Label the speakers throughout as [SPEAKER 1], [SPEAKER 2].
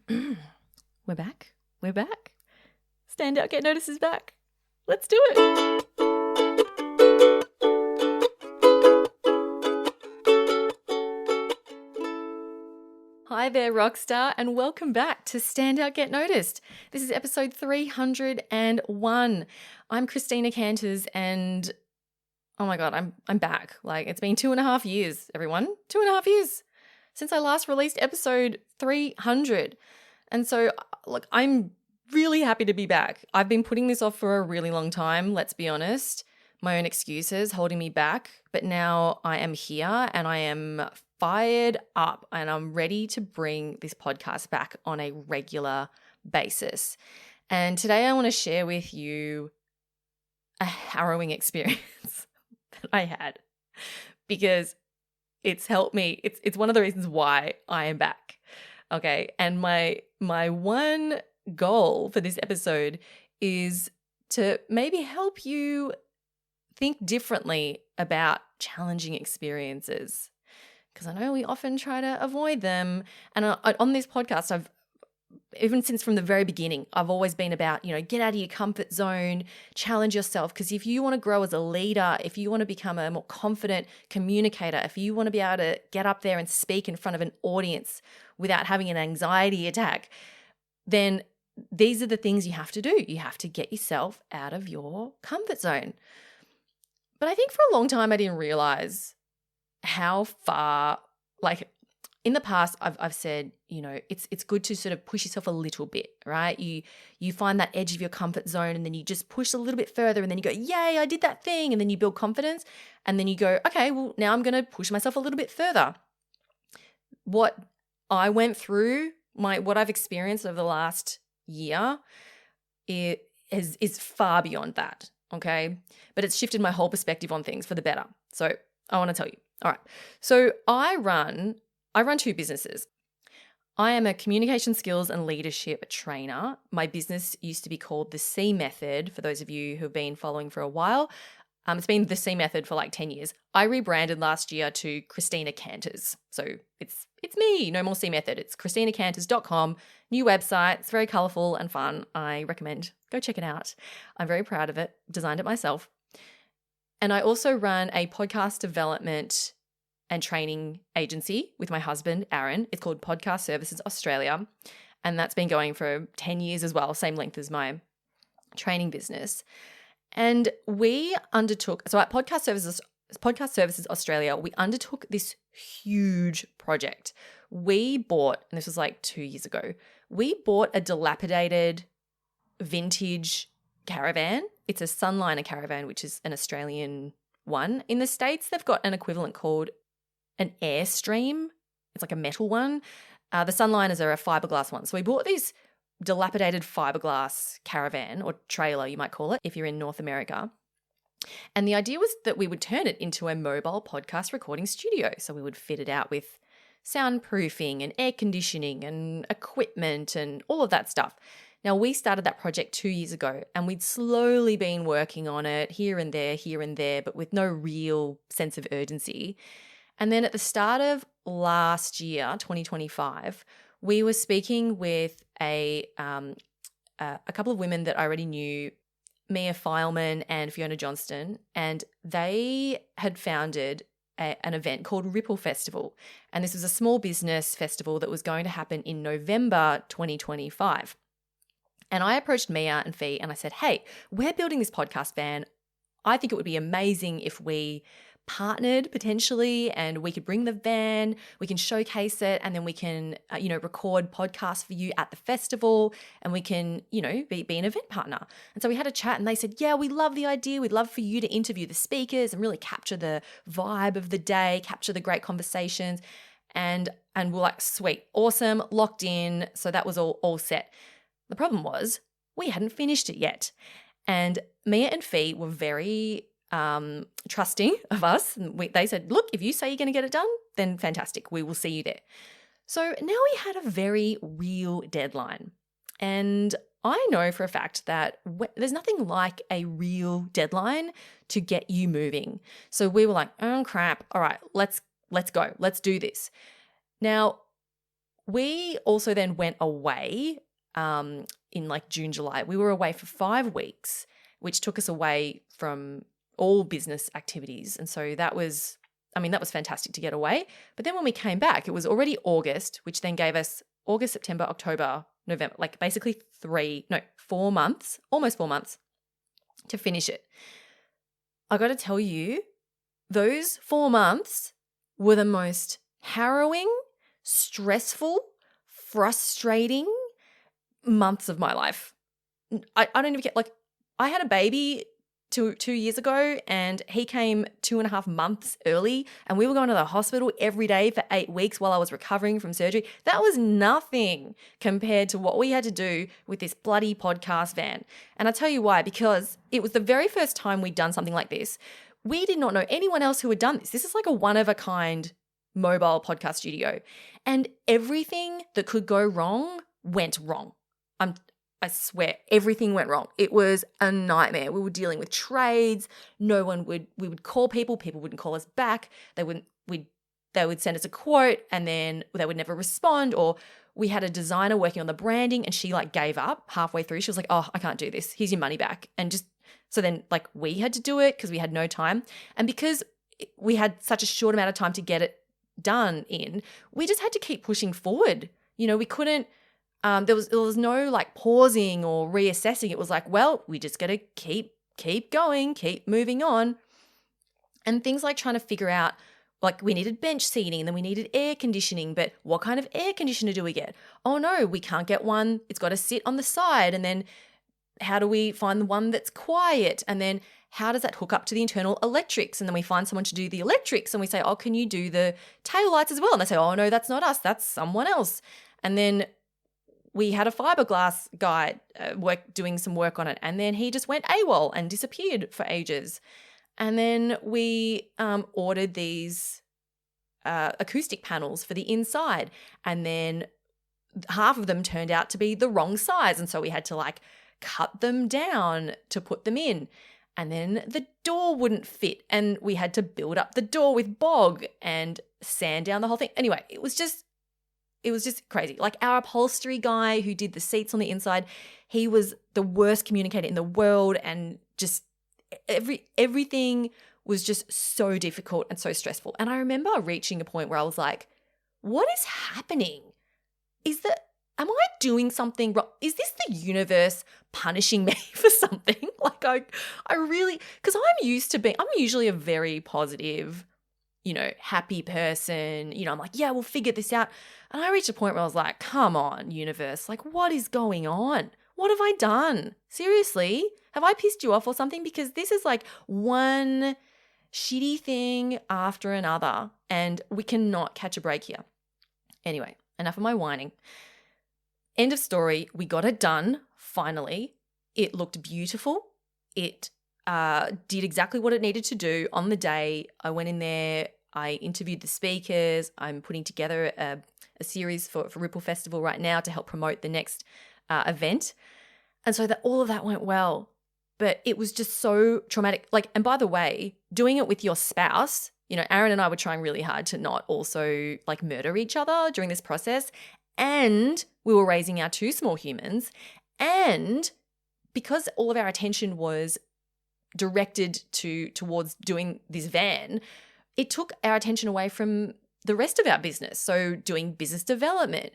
[SPEAKER 1] We're back. We're back. Stand Out, Get Noticed is back. Let's do it. Hi there, Rockstar, and welcome back to Stand Out, Get Noticed. This is episode 301. I'm Christina Canters, and oh my God, I'm back. Like, it's been 2.5 years, everyone. 2.5 years since I last released episode 300. And so, look, I'm really happy to be back. I've been putting this off for a really long time, let's be honest. My own excuses holding me back. But now I am here and I am fired up and I'm ready to bring this podcast back on a regular basis. And today I want to share with you a harrowing experience that I had because it's helped me. It's one of the reasons why I am back. Okay. And my one goal for this episode is to maybe help you think differently about challenging experiences, because I know we often try to avoid them. And on this podcast, even since from the very beginning, I've always been about, get out of your comfort zone, challenge yourself. Because if you want to grow as a leader, if you want to become a more confident communicator, if you want to be able to get up there and speak in front of an audience without having an anxiety attack, then these are the things you have to do. You have to get yourself out of your comfort zone. But I think for a long time, I didn't realize how far, like in the past, I've said, it's good to sort of push yourself a little bit, right? You find that edge of your comfort zone and then you just push a little bit further and then you go, yay, I did that thing. And then you build confidence and then you go, okay, well, now I'm going to push myself a little bit further. What I went through, what I've experienced over the last year, is far beyond that, okay? But it's shifted my whole perspective on things for the better. So I want to tell you. All right. So I run 2 businesses. I am a communication skills and leadership trainer. My business used to be called The C Method, for those of you who have been following for a while. It's been The C Method for like 10 years. I rebranded last year to Christina Canters. So it's me, no more C Method. It's ChristinaCanters.com, new website. It's very colorful and fun. I recommend go check it out. I'm very proud of it. Designed it myself. And I also run a podcast development and training agency with my husband, Aaron. It's called Podcast Services Australia. And that's been going for 10 years as well, same length as my training business. And we undertook, so at Podcast Services Australia, we undertook this huge project. We bought, and this was like 2 years ago, we bought a dilapidated vintage caravan. It's a Sunliner caravan, which is an Australian one. In the States, they've got an equivalent called an Airstream. It's like a metal one. The Sunliners are a fiberglass one. So we bought this dilapidated fiberglass caravan, or trailer, you might call it, if you're in North America. And the idea was that we would turn it into a mobile podcast recording studio. So we would fit it out with soundproofing and air conditioning and equipment and all of that stuff. Now, we started that project 2 years ago and we'd slowly been working on it here and there, but with no real sense of urgency. And then at the start of last year, 2025, we were speaking with a couple of women that I already knew, Mia Fileman and Fiona Johnston, and they had founded an event called Ripple Festival. And this was a small business festival that was going to happen in November 2025. And I approached Mia and Fee and I said, hey, we're building this podcast van. I think it would be amazing if we partnered potentially and we could bring the van, we can showcase it, and then we can, record podcasts for you at the festival and we can, be an event partner. And so we had a chat and they said, yeah, we love the idea. We'd love for you to interview the speakers and really capture the vibe of the day, capture the great conversations. And we're like, sweet, awesome, locked in. So that was all set. The problem was we hadn't finished it yet. And Mia and Fee were very trusting of us. And they said, look, if you say you're going to get it done, then fantastic. We will see you there. So now we had a very real deadline. And I know for a fact that there's nothing like a real deadline to get you moving. So we were like, oh crap. All right, let's go. Let's do this. Now, we also then went away in like June, July. We were away for 5 weeks, which took us away from all business activities. And so that was fantastic to get away. But then when we came back, it was already August, which then gave us August, September, October, November, like basically 4 months, almost 4 months to finish it. I got to tell you, those 4 months were the most harrowing, stressful, frustrating months of my life. I don't even get, like, I had a baby two years ago and he came 2.5 months early and we were going to the hospital every day for 8 weeks while I was recovering from surgery. That was nothing compared to what we had to do with this bloody podcast van. And I'll tell you why, because it was the very first time we'd done something like this. We did not know anyone else who had done this. This is like a one-of-a-kind mobile podcast studio. And everything that could go wrong went wrong. I swear, everything went wrong. It was a nightmare. We were dealing with trades. We would call people wouldn't call us back. They would send us a quote and then they would never respond. Or we had a designer working on the branding and she like gave up halfway through. She was like, "Oh, I can't do this. Here's your money back." And just, so then like we had to do it because we had no time. And because we had such a short amount of time to get it done in, we just had to keep pushing forward. You know, we couldn't, there was no like pausing or reassessing. It was like, well, we just got to keep going, keep moving on. And things like trying to figure out, like we needed bench seating and then we needed air conditioning, but what kind of air conditioner do we get? Oh no, we can't get one. It's got to sit on the side. And then how do we find the one that's quiet? And then how does that hook up to the internal electrics? And then we find someone to do the electrics and we say, "Oh, can you do the taillights as well?" And they say, "Oh no, that's not us. That's someone else." And then we had a fiberglass guy doing some work on it, and then he just went AWOL and disappeared for ages. And then we ordered these acoustic panels for the inside, and then half of them turned out to be the wrong size, and so we had to like cut them down to put them in. And then the door wouldn't fit, and we had to build up the door with bog and sand down the whole thing. Anyway, it was just crazy. Like our upholstery guy who did the seats on the inside, he was the worst communicator in the world, and just everything was just so difficult and so stressful. And I remember reaching a point where I was like, what is happening? Am I doing something wrong? Is this the universe punishing me for something? Like I really, because I'm usually a very positive, happy person. I'm like, yeah, we'll figure this out. And I reached a point where I was like, come on, universe. Like, what is going on? What have I done? Seriously? Have I pissed you off or something? Because this is like one shitty thing after another, and we cannot catch a break here. Anyway, enough of my whining. End of story. We got it done, finally. It looked beautiful. It did exactly what it needed to do on the day. I went in there. I interviewed the speakers. I'm putting together a series for Ripple Festival right now to help promote the next event. And so all of that went well. But it was just so traumatic. Like, and by the way, doing it with your spouse, Aaron and I were trying really hard to not also like murder each other during this process. And we were raising our 2 small humans. And because all of our attention was directed towards doing this van, it took our attention away from the rest of our business. So doing business development,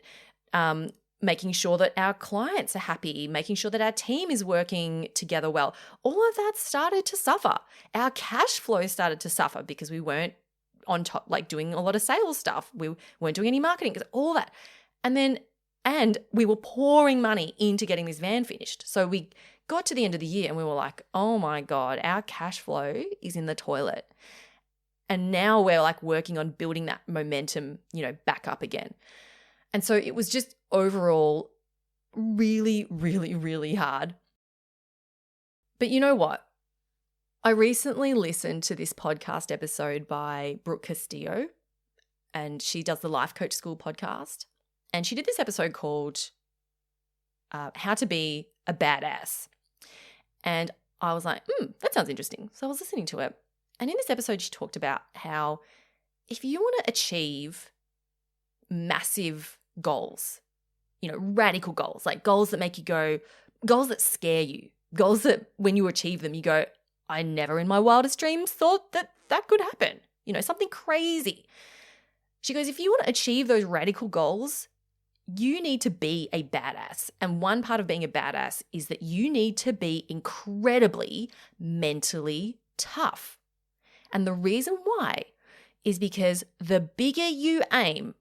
[SPEAKER 1] making sure that our clients are happy, making sure that our team is working together well. All of that started to suffer. Our cash flow started to suffer because we weren't on top, like doing a lot of sales stuff. We weren't doing any marketing, because all that. And we were pouring money into getting this van finished. So we got to the end of the year and we were like, oh my God, our cash flow is in the toilet. And now we're like working on building that momentum, back up again. And so it was just overall really, really, really hard. But you know what? I recently listened to this podcast episode by Brooke Castillo, and she does the Life Coach School podcast. And she did this episode called How to Be a Badass. And I was like, that sounds interesting. So I was listening to it. And in this episode, she talked about how if you want to achieve massive goals, radical goals, like goals that make you go, goals that scare you, goals that when you achieve them, you go, I never in my wildest dreams thought that that could happen, something crazy. She goes, if you want to achieve those radical goals, you need to be a badass. And one part of being a badass is that you need to be incredibly mentally tough. And the reason why is because the bigger you aim,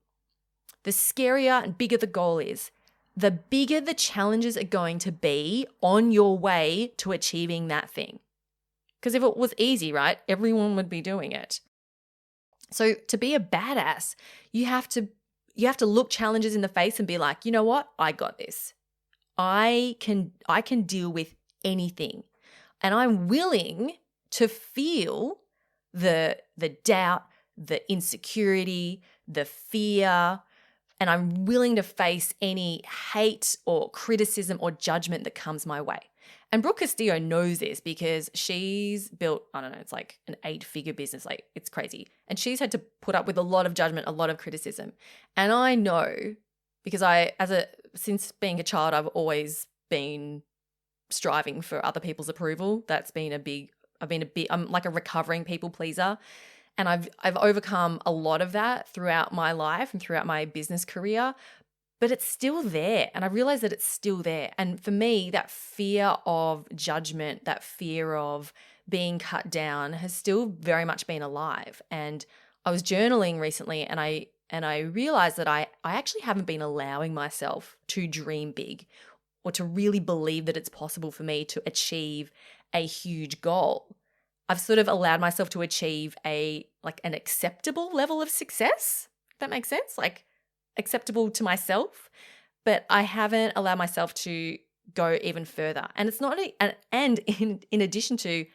[SPEAKER 1] the scarier and bigger the goal is, the bigger the challenges are going to be on your way to achieving that thing. Because if it was easy, right, everyone would be doing it. So to be a badass, you have to look challenges in the face and be like, you know what? I got this. I can deal with anything. And I'm willing to feel the doubt, the insecurity, the fear, and I'm willing to face any hate or criticism or judgment that comes my way. And Brooke Castillo knows this because she's built, I don't know, it's like an 8-figure business. Like, it's crazy. And she's had to put up with a lot of judgment, a lot of criticism. And I know because since being a child, I've always been striving for other people's approval. I'm like a recovering people pleaser. And I've overcome a lot of that throughout my life and throughout my business career. But it's still there. And I realize that it's still there. And for me, that fear of judgment, that fear of being cut down has still very much been alive. And I was journaling recently and I realized that I actually haven't been allowing myself to dream big or to really believe that it's possible for me to achieve a huge goal. I've sort of allowed myself to achieve an acceptable level of success. If that makes sense? Like, acceptable to myself, but I haven't allowed myself to go even further. And it's not, and in addition to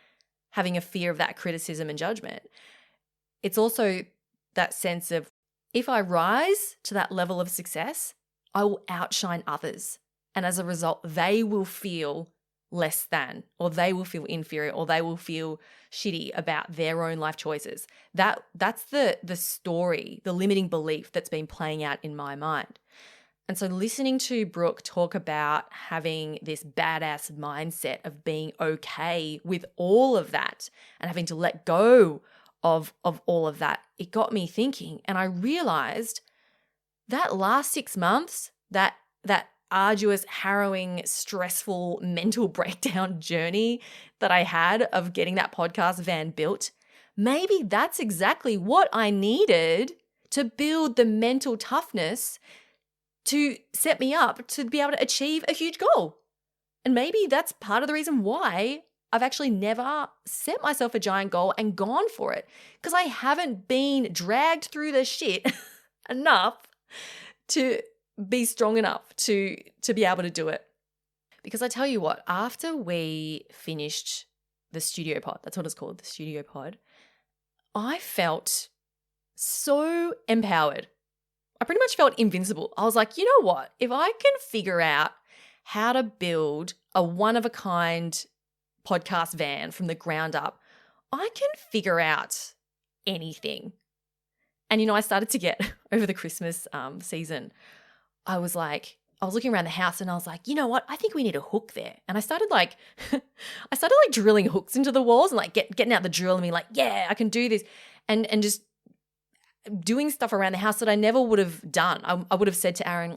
[SPEAKER 1] having a fear of that criticism and judgment, it's also that sense of if I rise to that level of success, I will outshine others. And as a result, they will feel less than, or they will feel inferior, or they will feel shitty about their own life choices. That's the story, the limiting belief that's been playing out in my mind. And so listening to Brooke talk about having this badass mindset of being okay with all of that and having to let go of all of that, it got me thinking. And I realized that last 6 months, that arduous, harrowing, stressful mental breakdown journey that I had of getting that podcast van built, maybe that's exactly what I needed to build the mental toughness to set me up to be able to achieve a huge goal. And maybe that's part of the reason why I've actually never set myself a giant goal and gone for it, because I haven't been dragged through the shit enough to be strong enough to be able to do it. Because I tell you what, after we finished the studio pod, that's what it's called, the studio pod, I felt so empowered. I pretty much felt invincible. I was like, you know what? If I can figure out how to build a one-of-a-kind podcast van from the ground up, I can figure out anything. And, I started to get, over the Christmas season, I was looking around the house and I was like, you know what? I think we need a hook there. And I started drilling hooks into the walls and getting out the drill and being like, yeah, I can do this. And just doing stuff around the house that I never would have done. I would have said to Aaron,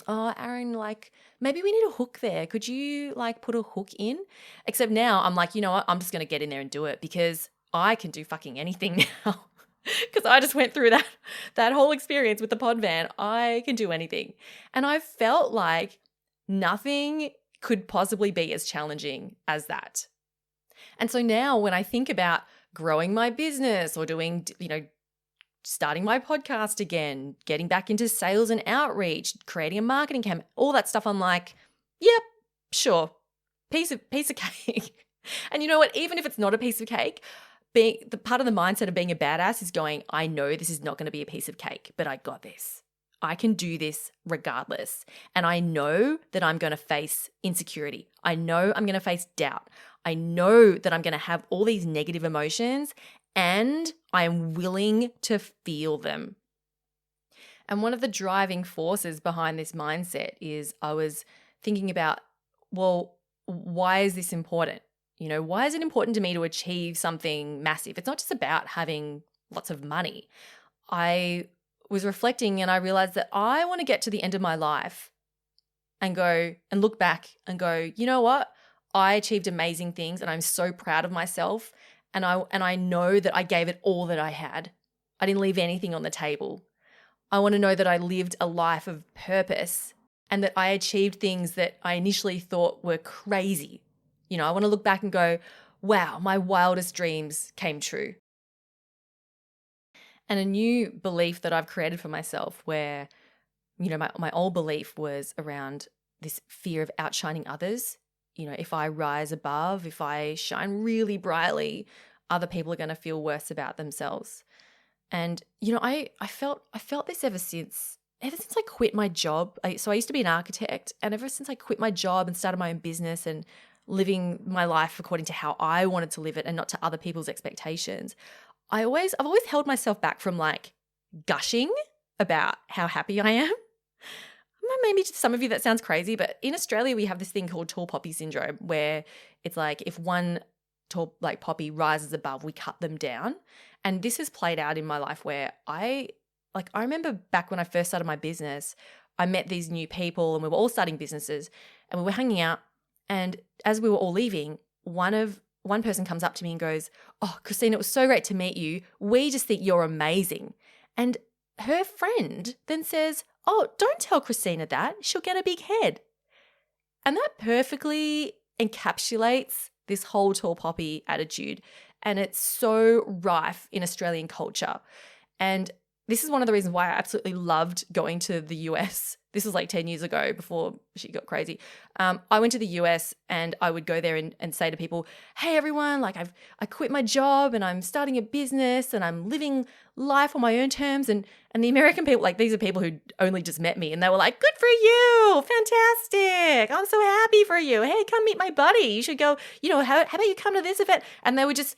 [SPEAKER 1] maybe we need a hook there. Could you put a hook in? Except now I'm like, you know what? I'm just going to get in there and do it because I can do fucking anything now. Because I just went through that whole experience with the pod van. I can do anything. And I felt like nothing could possibly be as challenging as that. And so now when I think about growing my business or doing, starting my podcast again, getting back into sales and outreach, creating a marketing campaign, all that stuff, I'm like, yep, sure, piece of cake. And you know what? Even if it's not a piece of cake, the part of the mindset of being a badass is going, I know this is not going to be a piece of cake, but I got this. I can do this regardless. And I know that I'm going to face insecurity. I know I'm going to face doubt. I know that I'm going to have all these negative emotions and I am willing to feel them. And one of the driving forces behind this mindset is I was thinking about, well, why is this important? Why is it important to me to achieve something massive? It's not just about having lots of money. I was reflecting and I realized that I want to get to the end of my life and go and look back and go, you know what? I achieved amazing things and I'm so proud of myself. And I know that I gave it all that I had. I didn't leave anything on the table. I want to know that I lived a life of purpose and that I achieved things that I initially thought were crazy. I want to look back and go, wow, my wildest dreams came true. And a new belief that I've created for myself where, my old belief was around this fear of outshining others. If I rise above, if I shine really brightly, other people are going to feel worse about themselves. And, I felt this ever since I quit my job. So I used to be an architect, and ever since I quit my job and started my own business and living my life according to how I wanted to live it and not to other people's expectations, I've always held myself back from gushing about how happy I am. Maybe to some of you that sounds crazy, but in Australia we have this thing called tall poppy syndrome where it's like if one tall poppy rises above, we cut them down. And this has played out in my life where I remember back when I first started my business, I met these new people and we were all starting businesses and we were hanging out, and as we were all leaving, one person comes up to me and goes, "Oh, Christina, it was so great to meet you. We just think you're amazing." And her friend then says, "Oh, don't tell Christina that. She'll get a big head." And that perfectly encapsulates this whole tall poppy attitude. And it's so rife in Australian culture. And this is one of the reasons why I absolutely loved going to the US. This was 10 years ago before she got crazy. I went to the US and I would go there and say to people, "Hey everyone, I quit my job and I'm starting a business and I'm living life on my own terms." And the American people, these are people who only just met me, and they were like, "Good for you, fantastic. I'm so happy for you. Hey, come meet my buddy. You should go, how about you come to this event?" And they were just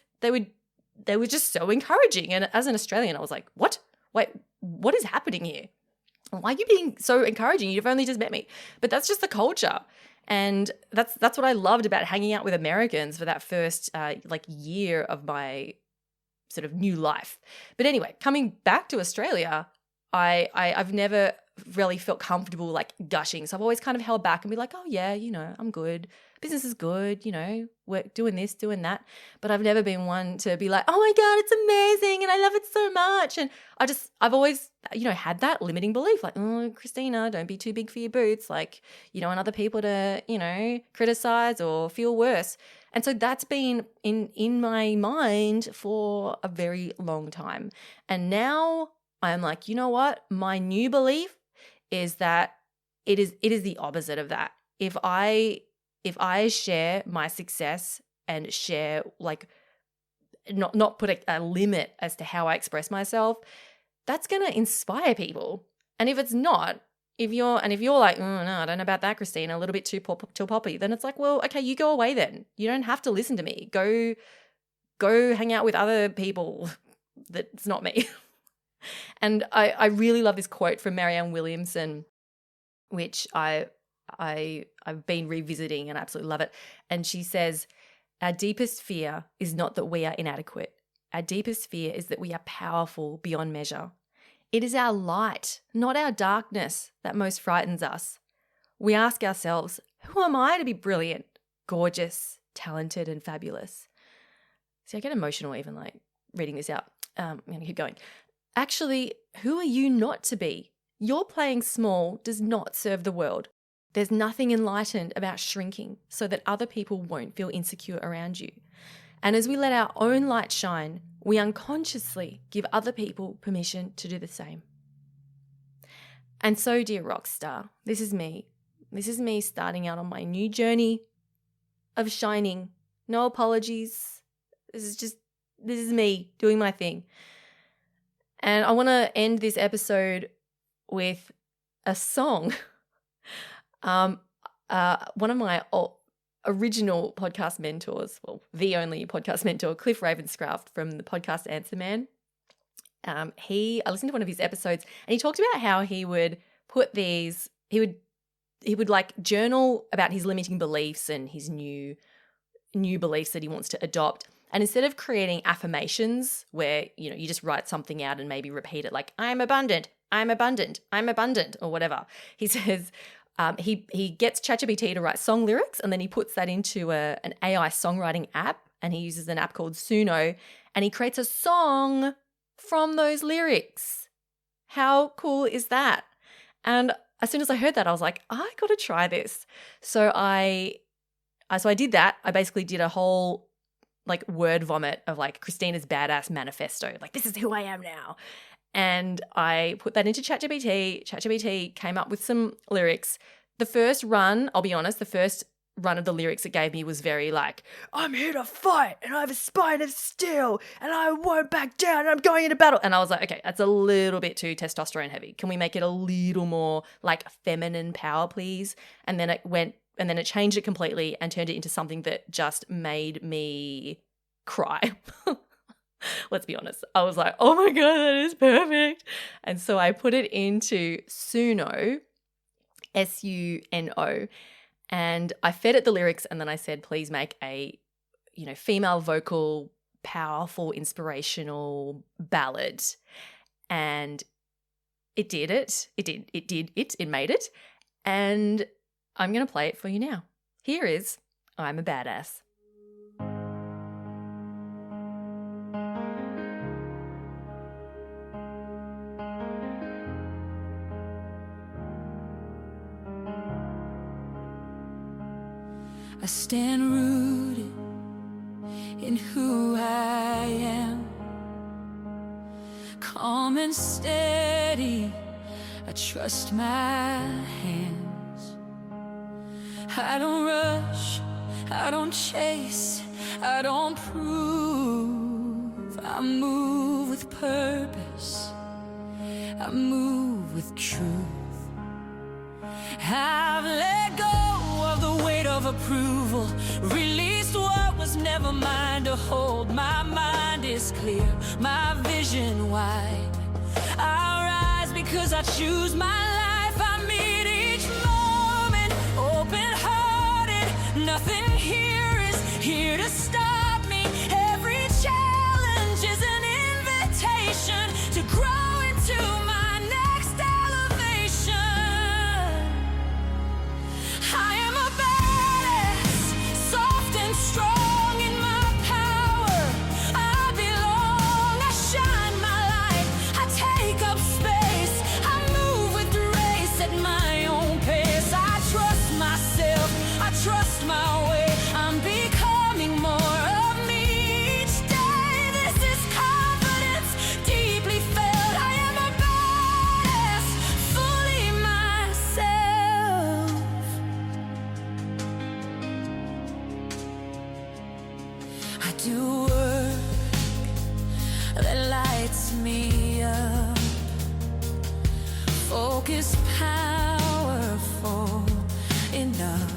[SPEAKER 1] so encouraging. And as an Australian, I was like, what? Wait, what is happening here? Why are you being so encouraging? You've only just met me. But that's just the culture. And that's what I loved about hanging out with Americans for that first year of my sort of new life. But anyway, coming back to Australia, I've never really felt comfortable gushing. So I've always kind of held back and be like, "Oh yeah, I'm good. Business is good, we're doing this, doing that." But I've never been one to be like, "Oh my God, it's amazing and I love it so much." And I've always, had that limiting belief "Oh, Christina, don't be too big for your boots." You don't want other people to, criticize or feel worse. And so that's been in my mind for a very long time. And now I'm like, you know what? My new belief is that it is the opposite of that. If I share my success and share not put a limit as to how I express myself, that's going to inspire people. And if it's not, if you're like, "Oh no, I don't know about that, Christina, a little bit too poppy," then it's like, well, okay, you go away then. You don't have to listen to me. Go hang out with other people. That's not me. And I really love this quote from Marianne Williamson, which I've been revisiting and I absolutely love it. And she says, "Our deepest fear is not that we are inadequate. Our deepest fear is that we are powerful beyond measure. It is our light, not our darkness, that most frightens us. We ask ourselves, who am I to be brilliant, gorgeous, talented, and fabulous?" See, I get emotional even reading this out. I'm going to keep going. Actually, who are you not to be? Your playing small does not serve the world. There's nothing enlightened about shrinking so that other people won't feel insecure around you. And as we let our own light shine, we unconsciously give other people permission to do the same. And so, dear rockstar, this is me. This is me starting out on my new journey of shining. No apologies. This is me doing my thing. And I want to end this episode with a song. One of my original podcast mentors, well, the only podcast mentor, Cliff Ravenscraft from the podcast Answer Man, I listened to one of his episodes and he talked about how he would put these, he would like journal about his limiting beliefs and his new beliefs that he wants to adopt. And instead of creating affirmations where, you know, you just write something out and maybe repeat it like, I'm abundant, I'm abundant, I'm abundant, or whatever. He says he gets ChatGPT to write song lyrics and then he puts that into an AI songwriting app, and he uses an app called Suno, and he creates a song from those lyrics. How cool is that? And as soon as I heard that, I was like, I got to try this. So I did that. I basically did a whole like word vomit of like Christina's badass manifesto. Like, this is who I am now. And I put that into ChatGPT. ChatGPT came up with some lyrics. The first run, I'll be honest, the first run of the lyrics it gave me was very like, I'm here to fight and I have a spine of steel and I won't back down and I'm going into battle. And I was like, okay, that's a little bit too testosterone heavy. Can we make it a little more like feminine power, please? And then it changed it completely and turned it into something that just made me cry. Let's be honest. I was like, oh my God, that is perfect. And so I put it into Suno, Suno, and I fed it the lyrics, and then I said, please make a, you know, female vocal, powerful, inspirational ballad. And it did it. It made it. And I'm going to play it for you now. Here is I'm a Badass.
[SPEAKER 2] I stand rooted in who I am, calm and steady, I trust my hands. I don't rush, I don't chase, I don't prove. I move with purpose, I move with truth. I've let go of the weight of approval, released what was never mine to hold. My mind is clear, my vision wide. I rise because I choose my life. I meet each moment open-hearted. Nothing here is here to stop me. Every challenge is an invitation to grow into my next elevation. I am a badass, soft and strong in my power. I belong, I shine my light, I take up space, I move with grace at my own pace. I trust myself, I trust my way, I'm becoming more of me each day. This is confidence, deeply felt. I am a badass, fully myself. I do work that lights me up, focus, powerful enough.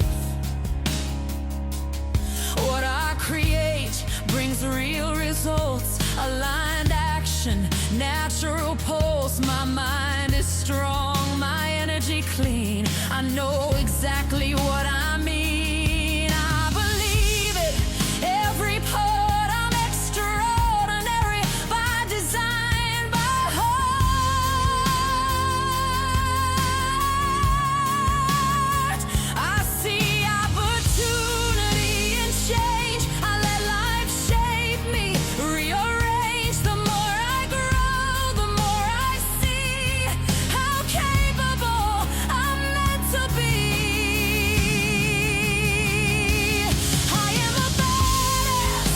[SPEAKER 2] What I create brings real results, aligned action, natural pulse. My mind is strong, my energy clean. I know exactly what I mean. I believe it, every part. I'm extraordinary by design, by heart. I see opportunity and change. I let life shape me, rearrange. The more I grow, the more I see how capable I'm meant to be. I am a badass,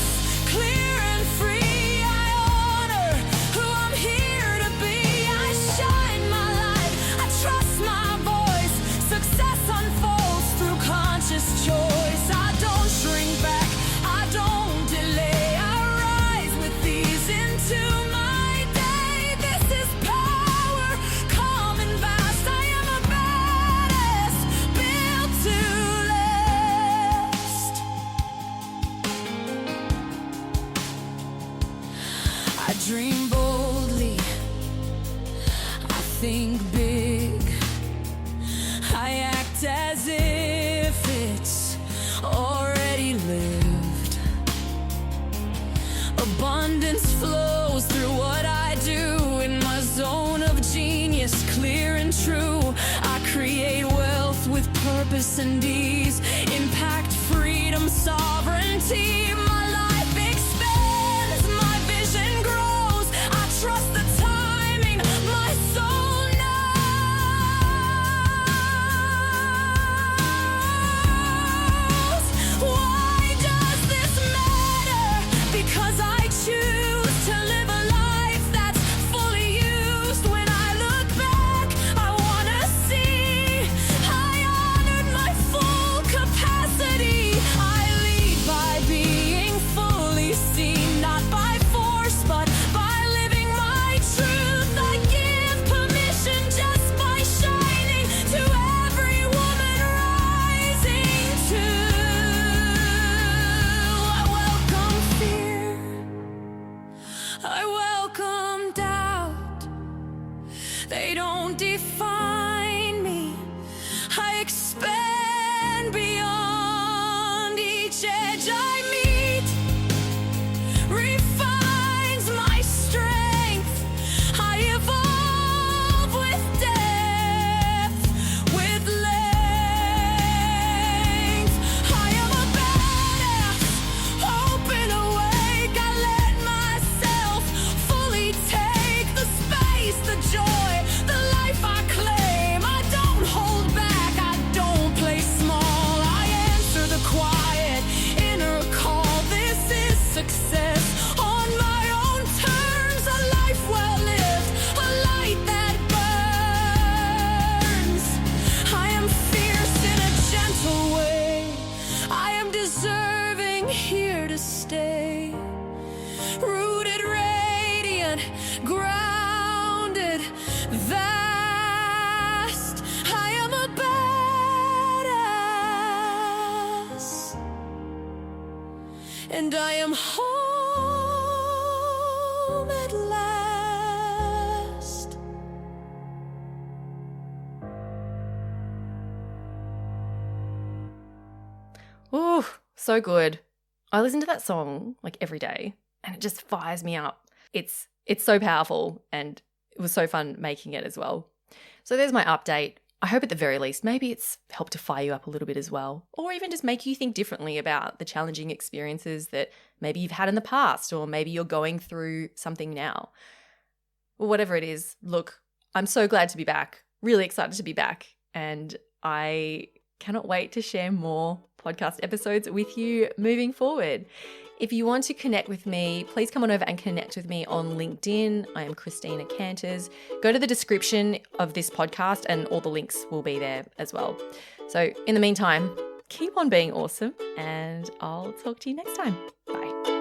[SPEAKER 2] clear and free. I honor who I'm here to be. I shine my light, I trust my voice. Success unfolds through conscious choice. I don't shrink back, I don't delay. I rise with ease into my day. This is power, calm and vast. I am a badass, built to last. I dream boldly, purpose and ease, impact, freedom, sovereignty. My life expands, my vision grows. I trust the timing, my soul knows. Why does this matter? Because I choose to live a life that's fully used. When I look back, I wanna see I honored my full capacity. I lead by being fully seen, not by force, but by living my truth. I give permission just by shining to every woman rising to. I welcome fear, I welcome doubt. They don't define me. I expand beyond each edge I meet. Refines my strength. I evolve with depth, with length. I am a badass, open, awake. I let myself fully take the space, the joy, the life I claim. I don't hold back, I don't play small. I answer the quiet inner call. This is success on my own terms. A life well lived, a light that burns. I am fierce in a gentle way. I am deserving, here to stay. Rooted, radiant, grounded, vast. I am a badass, and I am home at last.
[SPEAKER 1] Ooh, so good. I listen to that song like every day and it just fires me up. It's so powerful and it was so fun making it as well. So there's my update. I hope at the very least maybe it's helped to fire you up a little bit as well, or even just make you think differently about the challenging experiences that maybe you've had in the past, or maybe you're going through something now. Well, whatever it is, look, I'm so glad to be back, really excited to be back, and I cannot wait to share more podcast episodes with you moving forward. If you want to connect with me, please come on over and connect with me on LinkedIn. I am Christina Canters. Go to the description of this podcast and all the links will be there as well. So in the meantime, keep on being awesome and I'll talk to you next time. Bye.